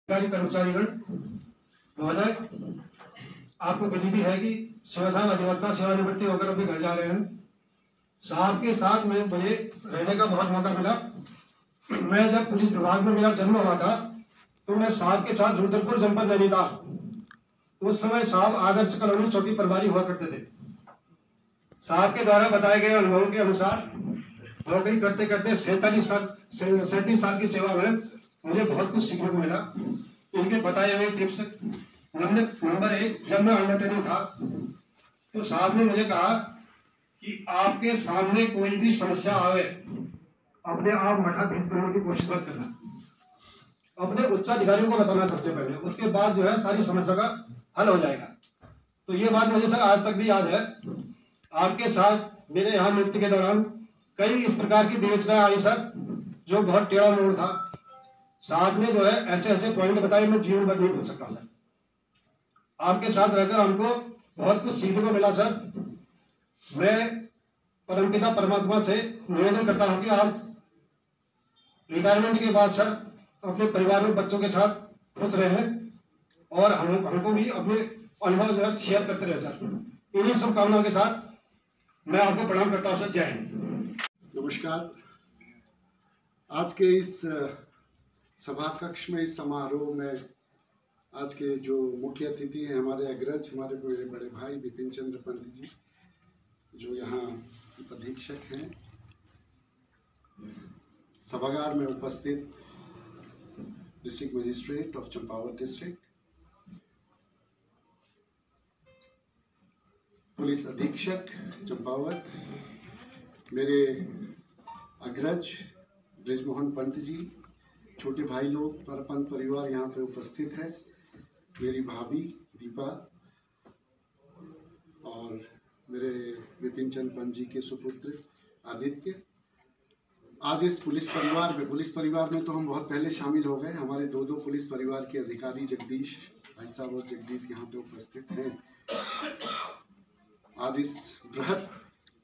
अधिकारी कर्मचारीगण महोदय, आपको विधि भी है कि शिवसान अधिवक्ता सेवानिवृत्ति होकर अपने घर जा रहे हैं। साहब के साथ में मुझे रहने का बहुत मौका मिला। मैं जब पुलिस विभाग में मेरा जन्म हुआ था तो मैं साहब के साथ रुद्रपुर जनपद नैनीताल, उस समय साहब आदर्श कॉलोनी चौकी प्रभारी हुआ करते थे। साहब के द्वारा बताए गए अनुभवों के अनुसार नौकरी करते करते 37 साल की सेवा में मुझे बहुत कुछ सीखने को मिला। इनके बताए हुए टिप्स नंबर 1, जब मैं अंडर ट्रेनिंग था तो साहब ने मुझे कहा कि आपके सामने कोई भी समस्या आवे, अपने आप मठाधीश बनने की कोशिश मत करना, अपने उच्चाधिकारियों को बताना सबसे पहले, उसके बाद जो है सारी समस्या का हल हो जाएगा। तो ये बात मुझे सर आज तक भी याद है। आपके साथ मेरे यहाँ नियुक्ति के दौरान कई इस प्रकार की विवेचनाएं आई सर, जो बहुत टेढ़ा मोड़ था। साहब ने जो है ऐसे ऐसे पॉइंट बताए, मैं जीवन भर नहीं भूल सकता सर। आपके साथ रहकर हमको बहुत कुछ सीखने को मिला सर। मैं परमपिता परमात्मा से निवेदन करता हूं कि आप रिटायरमेंट के बाद सर अपने परिवार में बच्चों के साथ खुश रहे और हमको भी अपने अनुभव जो है शेयर करते रहे सर। इन्हीं शुभकामनाओं के साथ मैं आपको प्रणाम करता हूं सर। जय हिंद। नमस्कार। आज के इस सभा कक्ष में, इस समारोह में आज के जो मुख्य अतिथि हैं हमारे अग्रज, हमारे बड़े भाई विपिन चंद्र पंत जी, जो यहाँ अधीक्षक हैं। सभागार में उपस्थित district magistrate of Champawat district, police अधीक्षक चंपावत, मेरे अग्रज ब्रिजमोहन पंत जी, छोटे भाई लोग, पंत परिवार यहाँ पे उपस्थित है, मेरी भाभी दीपा और मेरे विपिन चंद्र पंत जी के सुपुत्र आदित्य। आज इस पुलिस परिवार में तो हम बहुत पहले शामिल हो गए। हमारे दो पुलिस परिवार के अधिकारी जगदीश भाई साहब और जगदीश यहाँ पे उपस्थित हैं। आज इस बृहद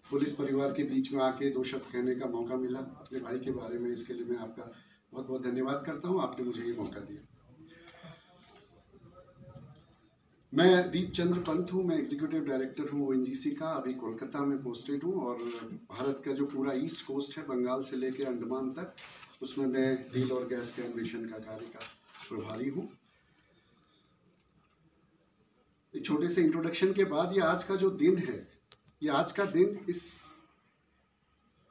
पुलिस परिवार के बीच में आके दो शब्द कहने का मौका मिला अपने भाई के बारे में, इसके लिए मैं आपका बहुत बहुत धन्यवाद करता हूँ। आपने मुझे ये मौका दिया। मैं दीप चंद्र पंत हूँ, मैं एग्जीक्यूटिव डायरेक्टर हूँ ONGC का। अभी कोलकाता में पोस्टेड हूँ और भारत का जो पूरा ईस्ट कोस्ट है, बंगाल से लेकर अंडमान तक, उसमें मैं तेल और गैस के अन्वेषण का कार्य का प्रभारी हूँ। एक छोटे से इंट्रोडक्शन के बाद ये आज का जो दिन है, ये आज का दिन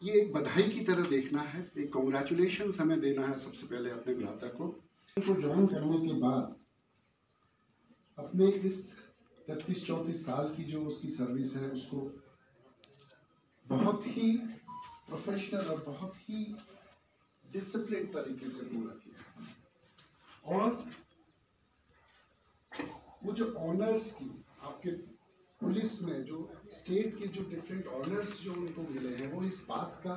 ये एक बधाई की तरह देखना है, एक कॉन्ग्रेचुलेशंस हमें देना है सबसे पहले अपने भ्राता को ज्वाइन करने के बाद। अपने इस 33-34 साल की जो उसकी सर्विस है, उसको बहुत ही प्रोफेशनल और बहुत ही डिसिप्लिन तरीके से पूरा किया। और वो जो ऑनर्स की आपके पुलिस में जो स्टेट के जो डिफरेंट ऑनर्स जो उनको मिले हैं, वो इस बात का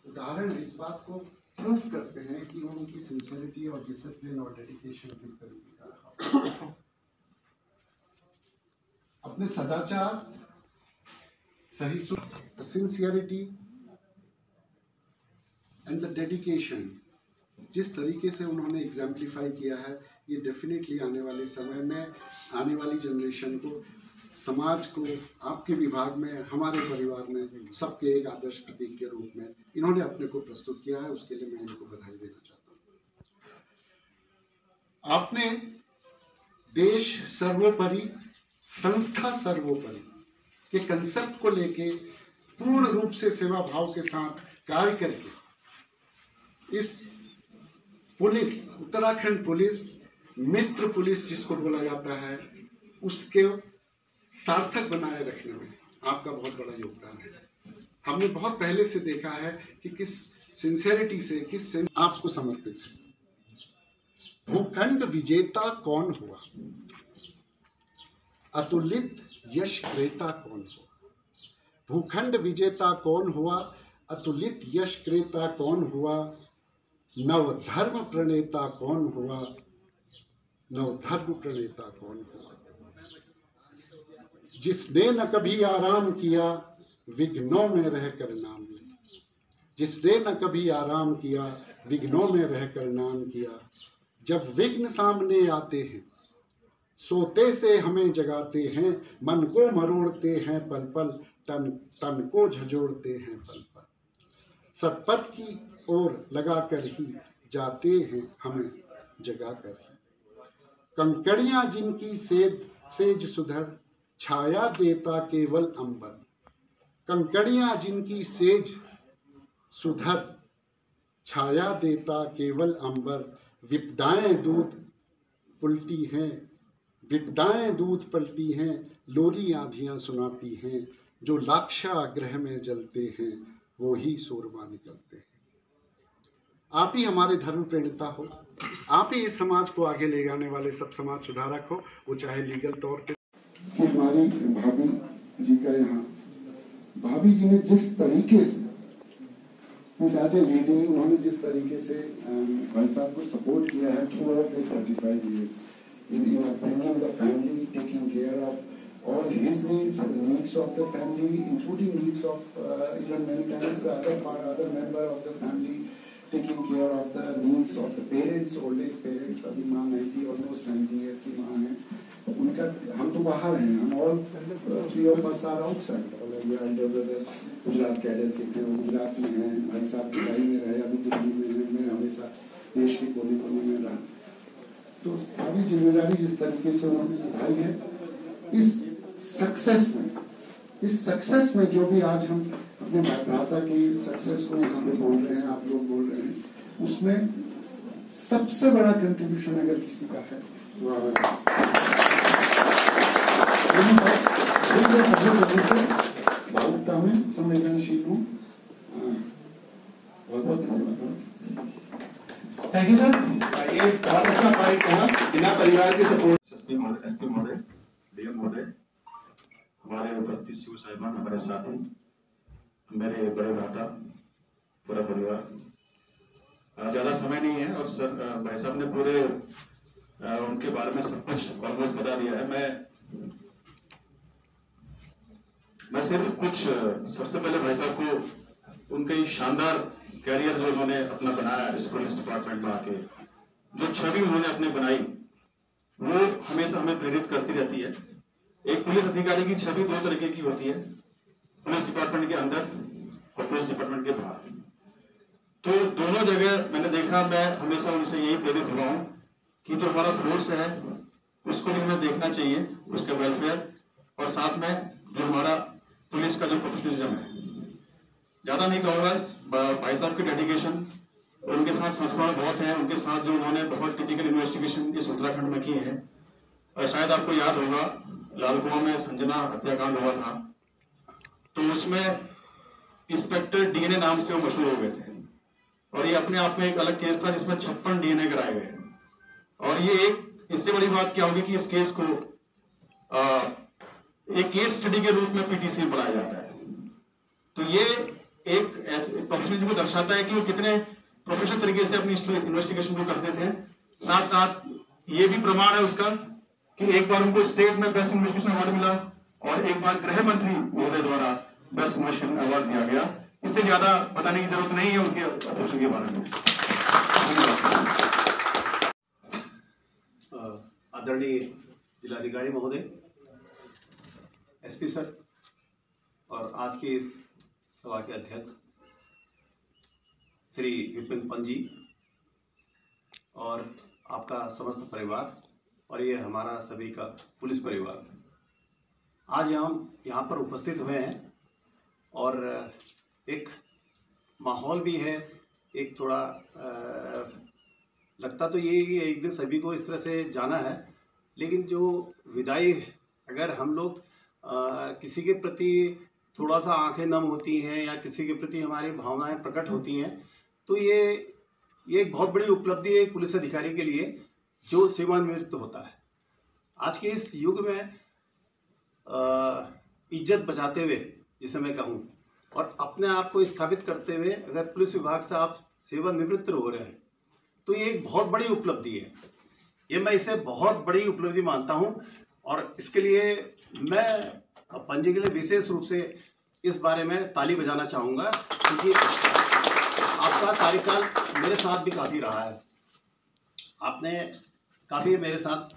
उदाहरण, इस बात को प्रूव करते हैं कि उनकी सिंसियरिटी और डिसिप्लिन और डेडिकेशन किस तरीके का रहा। अपने सदाचार, सही सिंसियरिटी एंड द डेडिकेशन जिस तरीके से उन्होंने एग्जाम्प्लीफाई किया है, ये डेफिनेटली आने वाले समय में, आने वाली जनरेशन को, समाज को, आपके विभाग में, हमारे परिवार में, सबके एक आदर्श प्रतीक के रूप में इन्होंने अपने को प्रस्तुत किया है। उसके लिए मैं इनको बधाई देना चाहता हूँ। आपने देश सर्वोपरि, संस्था सर्वोपरि के कंसेप्ट को लेके पूर्ण रूप से सेवा भाव के साथ कार्य करके इस पुलिस, उत्तराखंड पुलिस, मित्र पुलिस जिसको बोला जाता है, उसके सार्थक बनाए रखने में आपका बहुत बड़ा योगदान है। हमने बहुत पहले से देखा है कि किस सिंसियरिटी से, आपको समर्पित है। भूखंड विजेता कौन हुआ, अतुलित यश क्रेता कौन हुआ। भूखंड विजेता कौन हुआ, अतुलित यश क्रेता कौन हुआ, नवधर्म प्रणेता कौन हुआ, नवधर्म प्रणेता कौन हुआ। जिसने न कभी आराम किया, विघ्नों में रहकर नाम लिया। जिसने न कभी आराम किया, विघ्नों में रहकर नाम किया। जब विघ्न सामने आते हैं, सोते से हमें जगाते हैं, मन को मरोड़ते हैं पल पल, तन तन को झंझोड़ते हैं पल पल। सतपथ की ओर लगा कर ही जाते हैं हमें जगा कर ही। कंकड़ियां जिनकी सेज सुधर, छाया देता केवल अंबर। कंकड़ियां जिनकी सेज सुधर, छाया देता केवल अंबर। विपदाएं दूध पलटी हैं, विपदाएं दूध पलटी हैं, लोरी आंधियां सुनाती हैं। जो लाक्षागृह में जलते हैं, वो ही सूरमा निकलते हैं। आप ही हमारे धर्म प्रेरणिता हो, आप ही इस समाज को आगे ले जाने वाले सब समाज सुधारक हो, वो चाहे लीगल तौर पे। कि हमारी भाभी जी का यहाँ, भाभी जी ने जिस तरीके से एज ए लेडी उन्होंने जिस तरीके से भाई साहब को सपोर्ट किया है through out this 45 years in bringing the family, taking care of all his needs, the needs of the family, including needs of even many times the other member of the family, taking care of the needs of the parents, old age parents. अभी माँ 90 almost 90 years की माँ है, उनका हम तो बाहर हैं, हम all 3 of us are outside. Gujarat cadre के थे, वो गुजरात में हैं, भाई साहब दुबई में रहे, अभी दिल्ली में हैं, मैं हमेशा देश के कोने कोने में रहा। तो सारी जिम्मेदारी जिस तरीके से उन्होंने निभाई है, इस सक्सेस में जो भी आज हम अपने भ्राता की सक्सेस को यहाँ पे बोल रहे हैं, आप लोग बोल रहे हैं, उसमें सबसे बड़ा कंट्रीब्यूशन अगर किसी का है भावुकता में संवेदनशील हूँ। बहुत बहुत धन्यवाद। थैंक यू सर, ये बहुत अच्छा पॉइंट कहा, बिना परिवार के सपोर्ट। एसपी महोदय, डीएम महोदय, हमारे उपस्थित शिव साहिबान, हमारे साथी, मेरे बड़े भ्राता, पूरा परिवार। ज़्यादा समय नहीं है और सर भाई साहब ने पूरे उनके बारे में सब कुछ ऑलमोस्ट बता दिया है। मैं सिर्फ कुछ सबसे पहले भाई साहब को उनके शानदार कैरियर जो उन्होंने अपना बनाया इस पुलिस डिपार्टमेंट में आके, जो छवि उन्होंने अपने बनाई, वो हमेशा हमें प्रेरित करती रहती है। एक पुलिस अधिकारी की छवि 2 तरीके की होती है, पुलिस डिपार्टमेंट के अंदर और पुलिस डिपार्टमेंट के बाहर। तो दोनों जगह मैंने देखा, मैं हमेशा उनसे यही प्रेरित हुआ हूँ कि जो हमारा फोर्स है उसको भी हमें देखना चाहिए, उसका वेलफेयर, और साथ में जो हमारा पुलिस का जो प्रोफेशनलिज्म है। ज्यादा नहीं कहूँगा, भाई साहब की डेडिकेशन, उनके साथ संस्मरण बहुत है, उनके साथ जो उन्होंने बहुत टिपिकल इन्वेस्टिगेशन इस उत्तराखंड में की है। और शायद आपको याद होगा, लाल कुआं में संजना हत्याकांड हुआ था, तो उसमें इंस्पेक्टर डीएनए नाम से वो मशहूर हो गए थे, और ये अपने आप में एक अलग केस था जिसमें 56 डीएनए कराए गए। और ये एक इससे बड़ी बात क्या होगी कि इस केस को एक केस स्टडी के रूप में पीटीसी में पढ़ाया जाता है। तो ये एक ऐसे प्रोफेशनलिज्म को दर्शाता है कि वो कितने प्रोफेशनल तरीके से अपनी इन्वेस्टिगेशन को करते थे। साथ साथ ये भी प्रमाण है उसका कि एक बार उनको स्टेट में बेस्ट इन्वेस्टिगेशन अवार्ड मिला और एक बार गृह मंत्री महोदय द्वारा बेस्ट इन्वेस्टिगेशन अवार्ड दिया गया। इससे ज्यादा बताने की जरूरत नहीं है उनके अप्रोच के बारे में। आदरणीय जिलाधिकारी महोदय, एसपी सर, और आज के इस सभा के अध्यक्ष श्री विपिन पंत जी, और आपका समस्त परिवार, और ये हमारा सभी का पुलिस परिवार, आज हम यहाँ पर उपस्थित हुए हैं। और एक माहौल भी है, एक थोड़ा लगता तो ये कि एक दिन सभी को इस तरह से जाना है, लेकिन जो विदाई, अगर हम लोग किसी के प्रति थोड़ा सा आंखें नम होती हैं या किसी के प्रति हमारी भावनाएं प्रकट होती हैं, तो ये एक बहुत बड़ी उपलब्धि है एक पुलिस अधिकारी के लिए जो सेवानिवृत्त होता है। आज के इस युग में इज्जत बचाते हुए, जिसे मैं कहूँ, और अपने आप को स्थापित करते हुए अगर पुलिस विभाग से आप सेवानिवृत्त हो रहे हैं, तो ये एक बहुत बड़ी उपलब्धि है। ये मैं इसे बहुत बड़ी उपलब्धि मानता हूँ, और इसके लिए मैं पंत जी के लिए विशेष रूप से इस बारे में ताली बजाना चाहूँगा, क्योंकि आपका कार्यकाल मेरे साथ भी काफ़ी रहा है। आपने काफ़ी मेरे साथ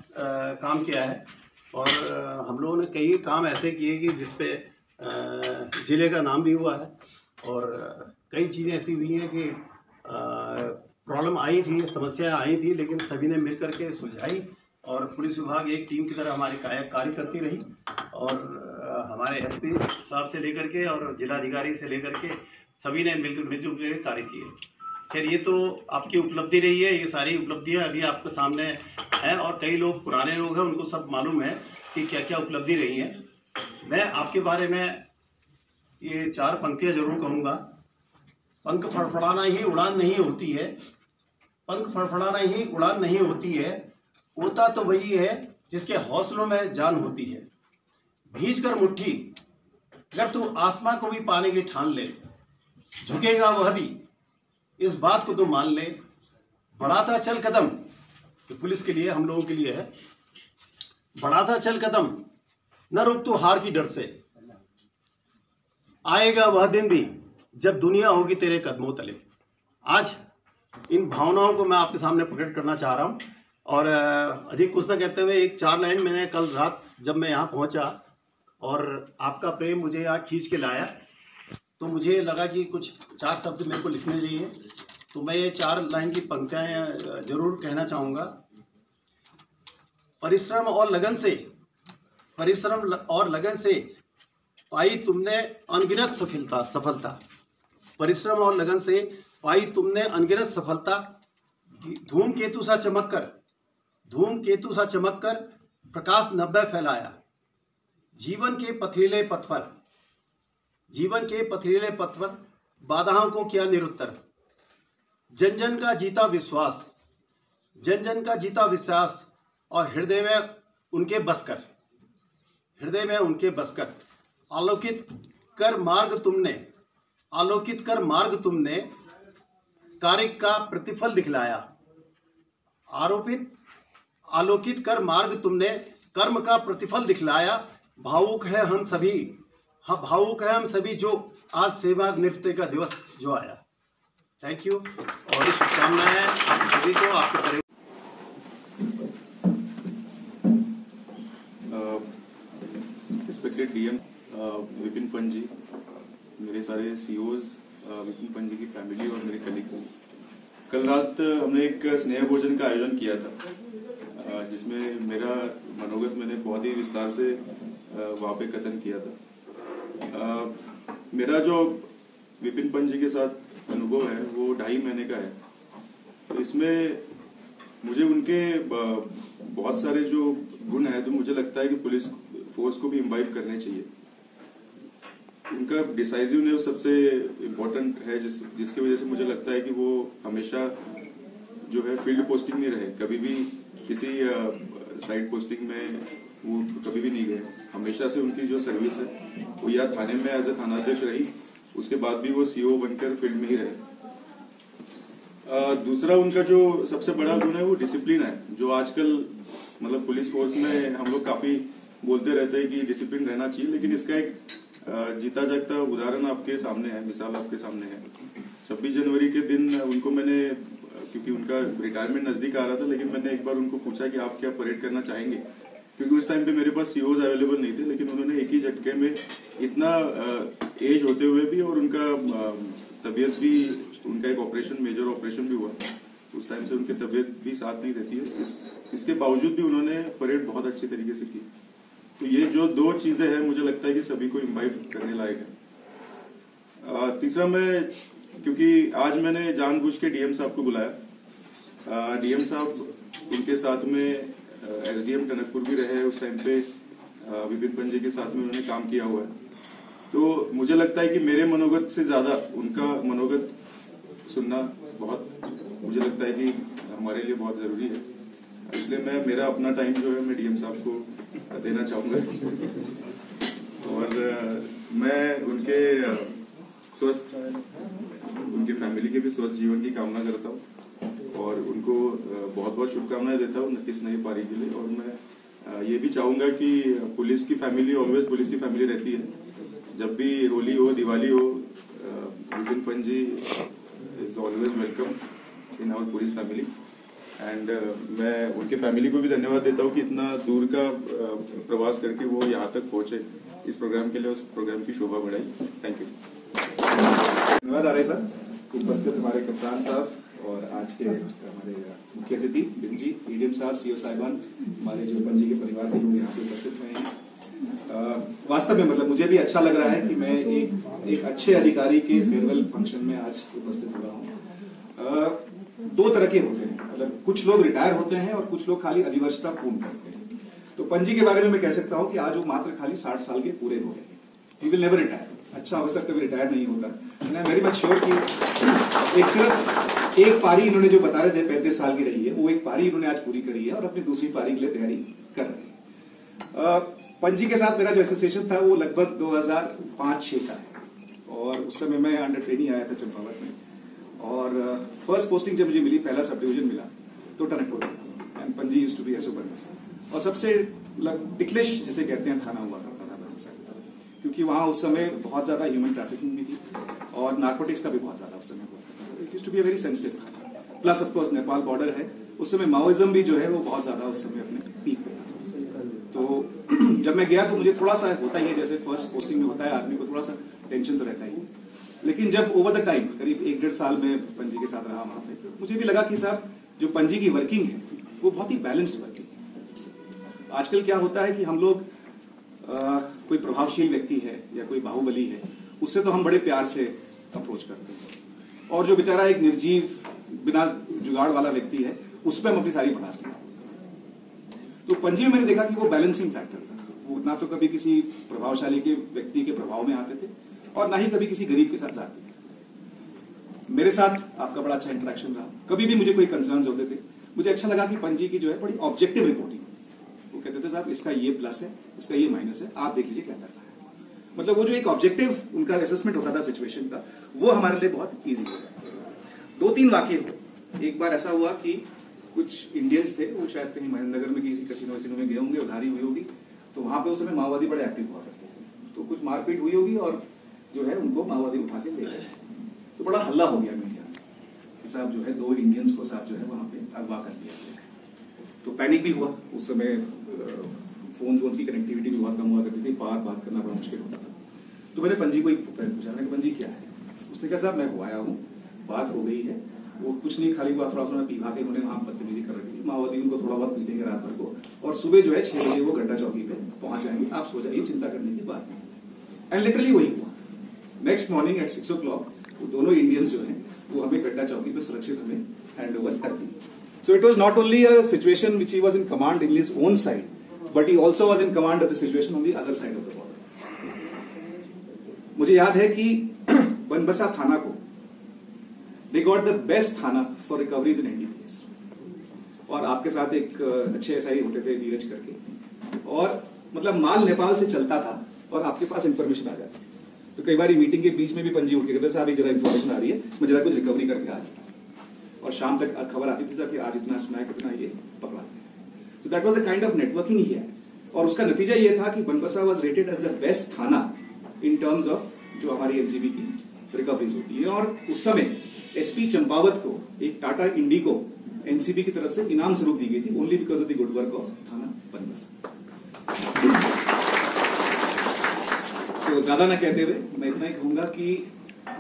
काम किया है और हम लोगों ने कई काम ऐसे किए कि जिस पे ज़िले का नाम भी हुआ है और कई चीज़ें ऐसी हुई हैं कि प्रॉब्लम आई थी, समस्याएं आई थी, लेकिन सभी ने मिल करके सुलझाई और पुलिस विभाग एक टीम की तरह हमारी कार्य करती रही और हमारे एसपी साहब से लेकर के और जिलाधिकारी से लेकर के सभी ने मिलजुल के कार्य किए। खैर ये तो आपकी उपलब्धि रही है, ये सारी उपलब्धियां अभी आपके सामने हैं और कई लोग पुराने लोग हैं, उनको सब मालूम है कि क्या क्या उपलब्धि रही है। मैं आपके बारे में ये 4 पंक्तियां जरूर कहूँगा। पंख फड़फड़ाना ही उड़ान नहीं होती है, पंख फड़फड़ाना ही उड़ान नहीं होती है, होता तो वही है जिसके हौसलों में जान होती है। भींच कर मुट्ठी अगर तू आसमां को भी पाने की ठान ले, झुकेगा वह भी, इस बात को तो मान ले। बढ़ाता चल कदम, तो पुलिस के लिए, हम लोगों के लिए है। बढ़ाता चल कदम, न रुक तू हार की डर से, आएगा वह दिन भी जब दुनिया होगी तेरे कदमों तले। आज इन भावनाओं को मैं आपके सामने प्रकट करना चाह रहा हूँ और अधिक कुछ न कहते हुए एक 4 लाइन मैंने कल रात जब मैं यहाँ पहुँचा और आपका प्रेम मुझे यहाँ खींच के लाया, तो मुझे लगा कि कुछ 4 शब्द मेरे को लिखने चाहिए, तो मैं ये 4 लाइन की पंक्तियाँ जरूर कहना चाहूँगा। परिश्रम और लगन से, परिश्रम और लगन से पाई तुमने अनगिनत सफलता, परिश्रम और लगन से पाई तुमने अनगिनत सफलता। धूमकेतु सा चमककर प्रकाश नभ्य फैलाया। जीवन के पथरीले पथ पर बाधाओं को किया निरुत्तर। जन जन का जीता विश्वास और हृदय में उनके बसकर आलोकित कर मार्ग तुमने कार्य का प्रतिफल दिखलाया। आलोकित कर मार्ग तुमने कर्म का प्रतिफल दिखलाया। भावुक है हम सभी जो आज सेवानिवृत्ति का दिवस जो आया। थैंक यू और शुभकामनाएं आप सभी को, आपके परिवार। रिस्पेक्टेड डीएम विपिन पंत जी, मेरे सारे सीओज, विपिन पंत जी की फैमिली और मेरे कलीग्स, कल रात हमने एक स्नेह भोजन का आयोजन किया था जिसमें मेरा मनोगत मैंने बहुत ही विस्तार से वहाँ पे कथन किया था। मेरा जो विपिन पंत जी के साथ अनुभव है वो 2.5 महीने का है। तो इसमें मुझे उनके बहुत सारे जो गुण है तो मुझे लगता है कि पुलिस फोर्स को भी इम्बाइब करने चाहिए। उनका डिसाइसिवनेस सबसे इम्पोर्टेंट है, जिसकी वजह से मुझे लगता है कि वो हमेशा जो है फील्ड पोस्टिंग नहीं रहे, कभी भी किसी साइड पोस्टिंग में वो कभी भी नहीं गए। हमेशा से उनकी जो सर्विस है वो या थाने में एज ए थानाध्यक्ष रही, उसके बाद भी वो सीओ बनकर फील्ड में ही रहे। दूसरा उनका जो सबसे बड़ा गुण है वो डिसिप्लिन है, जो आजकल मतलब पुलिस फोर्स में हम लोग काफी बोलते रहते हैं कि डिसिप्लिन रहना चाहिए, लेकिन इसका एक जीता जागता उदाहरण आपके सामने है, मिसाल आपके सामने है। 26 जनवरी के दिन उनको मैंने, क्योंकि उनका रिटायरमेंट नजदीक आ रहा था, लेकिन मैंने एक बार उनको पूछा कि आप क्या परेड करना चाहेंगे, क्योंकि उस टाइम पे मेरे पास सीओज अवेलेबल नहीं थे, लेकिन उन्होंने एक ही झटके में इतना एज होते हुए भी और उनका तबीयत भी, उनका एक ऑपरेशन, मेजर ऑपरेशन भी हुआ, उस टाइम से उनकी तबीयत भी साथ नहीं देती है, इसके बावजूद भी उन्होंने परेड बहुत अच्छी तरीके से की। तो ये जो 2 चीजें हैं मुझे लगता है कि सभी को इम्बाइब करने लायक है। तीसरा, मैं क्योंकि आज मैंने जानबूझ के डीएम साहब को बुलाया, डीएम साहब उनके साथ में एसडीएम टनकपुर भी रहे, उस टाइम पे विपिन पंत जी के साथ में उन्होंने काम किया हुआ है। तो मुझे लगता है कि मेरे मनोगत से ज्यादा उनका मनोगत सुनना बहुत, मुझे लगता है कि हमारे लिए बहुत जरूरी है, इसलिए मैं मेरा अपना टाइम जो है मैं डीएम साहब को देना चाहूंगा और मैं उनके स्वस्थ, उनकी फैमिली के भी स्वस्थ जीवन की कामना करता हूँ और उनको बहुत बहुत शुभकामनाएं देता हूँ इस नई पारी के लिए। और मैं ये भी चाहूंगा कि पुलिस की फैमिली ऑलवेज पुलिस की फैमिली रहती है, जब भी होली हो, दिवाली हो, Vipin Pant ji is always welcome in our police family and मैं उनके फैमिली को भी धन्यवाद देता हूँ कि इतना दूर का प्रवास करके वो यहाँ तक पहुँचे इस प्रोग्राम के लिए, उस प्रोग्राम की शोभा बढ़ाई। Thank you. धन्यवाद आर्य सर, उपस्थित हमारे कप्तान साहब और आज के हमारे मुख्य अतिथि बिन जी, ईडीएम साहब, सीओ साहिबान, हमारे जो पंजी के परिवार के लोग यहाँ पे उपस्थित हुए हैं। वास्तव में मतलब मुझे भी अच्छा लग रहा है कि मैं एक अच्छे अधिकारी के फेयरवेल फंक्शन में आज उपस्थित हुआ हूँ। दो तरह के होते हैं, मतलब कुछ लोग रिटायर होते हैं और कुछ लोग खाली अधिवर्षता पूर्ण करते हैं। तो पंजी के बारे में मैं कह सकता हूँ कि आज वो मात्र खाली 60 साल के पूरे हो गए हैं। He will never retire. अच्छा ऑफिसर कभी रिटायर नहीं होता। And I am very much sure कि सिर्फ एक पारी इन्होंने जो बता रहे थे 35 साल की रही है, वो एक पारी इन्होंने आज पूरी करी है और अपनी दूसरी पारी के लिए तैयारी कर रहे हैं। पंजी के साथ मेरा जो एसोसिएशन था वो लगभग 2005-06 का है और उस समय मैं अंडर ट्रेनिंग आया था चंपावत में और फर्स्ट पोस्टिंग जब मुझे मिली, पहला सब डिवीजन मिला तो टनकपुर एंड पंजी used to be so Banbasa और सबसे टिकलिश जिसे कहते हैं थाना हुआ करता था बनबसा की तरफ, क्योंकि वहाँ उस समय बहुत ज्यादा ह्यूमन ट्रैफिकिंग भी थी और नार्कोटिक्स का भी बहुत ज्यादा उस समय हुआ करता था। It used to be a very sensitive थाना। Plus of course Nepal border है, उस समय माओइज्म भी जो है वो बहुत ज्यादा उस समय अपने पीक पे था। तो जब मैं गया तो मुझे थोड़ा सा होता ही है, जैसे फर्स्ट पोस्टिंग में होता है आदमी को थोड़ा सा टेंशन तो रहता ही है, लेकिन जब ओवर द टाइम करीब 1-1.5 साल में पंजी के साथ रहा वहां पे, तो मुझे भी लगा कि साहब जो पंजी की वर्किंग है वो बहुत ही बैलेंस्ड वर्किंग है। आजकल क्या होता है कि हम लोग कोई प्रभावशील व्यक्ति है या कोई बाहुबली है, उससे तो हम बड़े प्यार से अप्रोच करते हैं और जो बेचारा एक निर्जीव बिना जुगाड़ वाला व्यक्ति है उस पर हम अपनी सारी भड़ास लगाते। तो पंजी में मैंने देखा कि वो बैलेंसिंग फैक्टर था। वो ना तो कभी किसी प्रभावशाली के व्यक्ति के प्रभाव में आते थे और ना ही कभी किसी गरीब के साथ जाते थे। मेरे साथ आपका बड़ा अच्छा इंटरेक्शन रहा। कभी भी मुझे कोई कंसर्न्स होते थे, मुझे अच्छा लगा कि पंजी की जो है बड़ी ऑब्जेक्टिव रिपोर्टिंग, वो कहते थे साहब इसका ये प्लस है, इसका ये माइनस है, आप देख लीजिए क्या करना है। मतलब वो जो एक ऑब्जेक्टिव उनका असेसमेंट होता था सिचुएशन का, वो हमारे लिए बहुत ईजी हो गया। 2-3 वाकये हुए। एक बार ऐसा हुआ कि कुछ इंडियंस थे, वो शायद कहीं महेंद्रनगर में किसी कसिनो वसिनो में गए होंगे, उधारी हुई होगी, तो वहां पे उस समय माओवादी बड़े एक्टिव हुआ करते थे। तो कुछ मारपीट हुई होगी और जो है उनको माओवादी उठा के ले गए। तो बड़ा हल्ला हो गया मीडिया में कि साहब जो है 2 इंडियंस को साहब जो है वहां पे अगवा कर लिया गया। तो पैनिक भी हुआ। उस समय फोन की कनेक्टिविटी भी बहुत कम हुआ करती थी, बात करना बड़ा मुश्किल होता था। तो मैंने पंजी को पूछा, मैंने पंजी क्या है? उसने कहा साहब मैं हुआ आया हूँ, बात हो गई है, वो कुछ नहीं, खाली हुआ थोड़ा थोड़ा पीवा के उन्होंने वहां बदतमीजी कर रखी थी, माओवादी उनको थोड़ा बहुत पीटेंगे रात भर को और सुबह जो है 6 बजे वो गड्ढा चौकी पे पहुंच जाएंगे, आप सो जाइए, चिंता करने की बात नहीं। एंड लिटरली वही हुआ। नेक्स्ट मॉर्निंग एट 6 o'clock वो दोनों इंडियंस जो हैं वो हमें गड्ढा चौकी पे सुरक्षित हमें हैंड ओवर कर दी। So it was not only a situation which he was in command in his own side, but he also was in command of the situation on the other side of the border. मुझे याद है कि बनबसा थाना को they got the best थाना for recoveries in NDPS, और आपके साथ एक अच्छे एसआई होते थे नीरज करके, और मतलब माल नेपाल से चलता था और आपके पास इंफॉर्मेशन आ जाती थी। तो कई बार मीटिंग के बीच में भी पंजी उठ के कहते साहब जरा इंफॉर्मेशन आ रही है, मैं जरा कुछ रिकवरी करके आ जाता, और शाम तक खबर आती थी साहब कि आज इतना स्मैक इतना ये पकड़ाते हैं। So that was the kind of networking ही है, और उसका नतीजा ये था कि Banbasa was rated as the best थाना इन टर्म्स ऑफ जो हमारी एनसीबी की रिकवरीज होती है। और उस समय एसपी चंपावत को एक टाटा इंडिगो एनसीबी की तरफ से इनाम स्वरूप दी गई थी, only because of the good work of थाना बनबसा। तो ज्यादा ना कहते हुए मैं इतना ही कहूंगा कि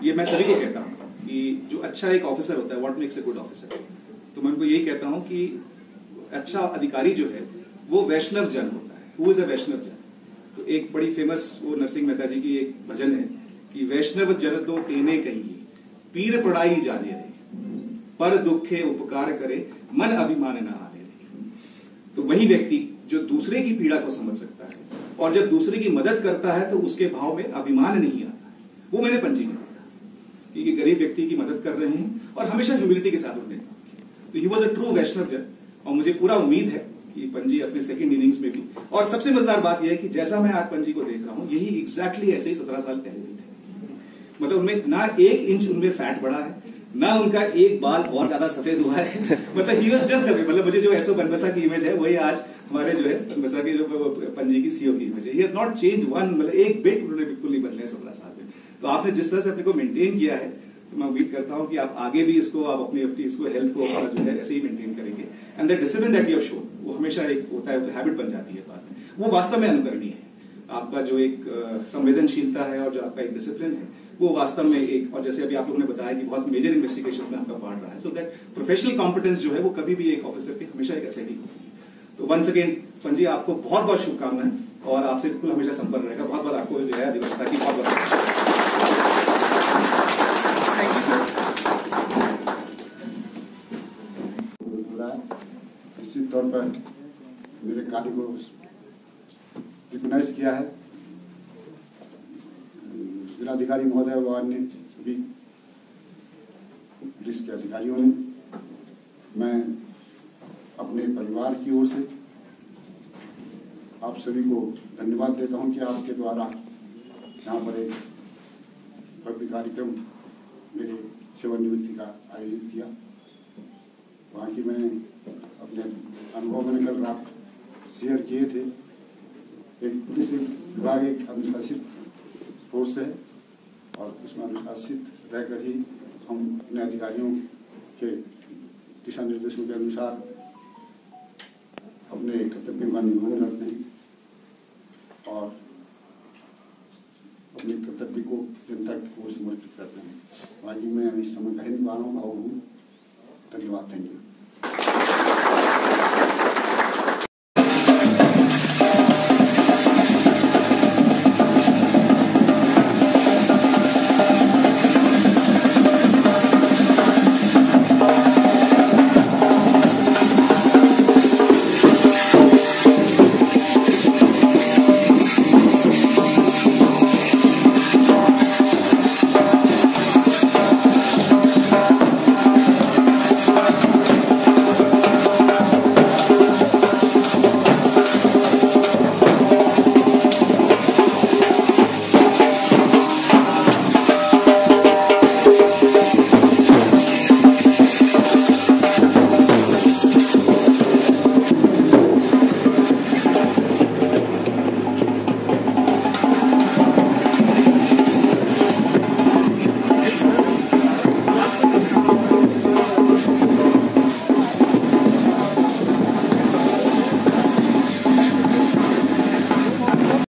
ये मैं सभी को कहता हूं कि जो अच्छा एक ऑफिसर होता है, what makes a good officer, तो मैं उनको यही कहता हूं कि अच्छा अधिकारी जो है वो वैष्णव जन होता है। हु इज अ वैष्णव जन? तो एक बड़ी फेमस वो नरसिंह मेहता जी की एक भजन है कि वैष्णव जन तो तेने कहिए पीर पड़ाई जाने रहे, पर दुखे उपकार करे मन अभिमान न आने रहे। तो वही व्यक्ति जो दूसरे की पीड़ा को समझ सकता है और जब दूसरे की मदद करता है तो उसके भाव में अभिमान नहीं आता है, वो मैंने पंजी में देखा कि गरीब व्यक्ति की मदद कर रहे हैं और हमेशा ह्यूमिलिटी के साथ उन्होंने। तो ही वॉज अ ट्रू वैष्णव जन, और मुझे पूरा उम्मीद है कि पंजी अपने सेकंड इनिंग्स में भी। और सबसे मजेदार बात यह है कि जैसा मैं आज पंजी को देख रहा हूं, यही एग्जैक्टली ऐसे ही 17 साल पहले भी थे। मतलब उनमें ना 1 इंच उनमें फैट बढ़ा है, ना उनका एक बाल और ज्यादा सफेद हुआ है। मतलब ही वाज जस्ट मतलब मुझे जो एसओ बनबसा की इमेज है वही आज हमारे जो है बनबसा के जो पंजी की सीओ की इमेज है। He has not change one, मतलब एक बिट उन्होंने बिल्कुल नहीं बदले 17 साल में। तो आपने जिस तरह से अपने को मेंटेन किया है, तो मैं उम्मीद करता हूँ कि आप आगे भी इसको आप अपनी इसको हेल्थ को जो है ऐसे ही मेंटेन करेंगे। And the discipline that you have shown, वो हमेशा एक होता है, हैबिट बन जाती है बाद में, वो वास्तव में अनुकरणीय है। आपका जो एक संवेदनशीलता है और जो आपका एक डिसिप्लिन है, वो वास्तव में एक, और जैसे अभी आप लोगों ने बताया कि बहुत मेजर इन्वेस्टिगेशन में आपका पार्ट रहा है, सो दैट प्रोफेशनल कॉम्पिटेंस जो है वो कभी भी एक ऑफिसर की हमेशा एक एसेट ही होती है। तो वंस अगेन पंजी, आपको बहुत बहुत शुभकामनाएं और आपसे बिल्कुल हमेशा संपर्क रहेगा। बहुत बहुत आपको जो है अधिवक्ता की बहुत बहुत निश्चित तौर पर मेरे कार्य को रिकॉग्नाइज किया है जिलाधिकारी महोदय व अन्य सभी पुलिस के अधिकारियों ने। मैं अपने परिवार की ओर से आप सभी को धन्यवाद देता हूं कि आपके द्वारा यहाँ पर एक भव्य कार्यक्रम मेरे सेवानिवृत्ति का आयोजित किया। वहाँ की मैंने अपने अनुभव मैंने कल रात शेयर किए थे। एक पुलिस विभाग एक अनुशासित फोर्स है और इसमें अनुशासित रहकर ही हम अपने अधिकारियों के दिशा निर्देशों के अनुसार अपने कर्तव्यों का निर्वहन करते हैं और अपने कर्तव्य को जनता को समर्पित करते हैं। बाकी मैं इस समय कह नहीं पा रहा हूँ। धन्यवाद। Thank you.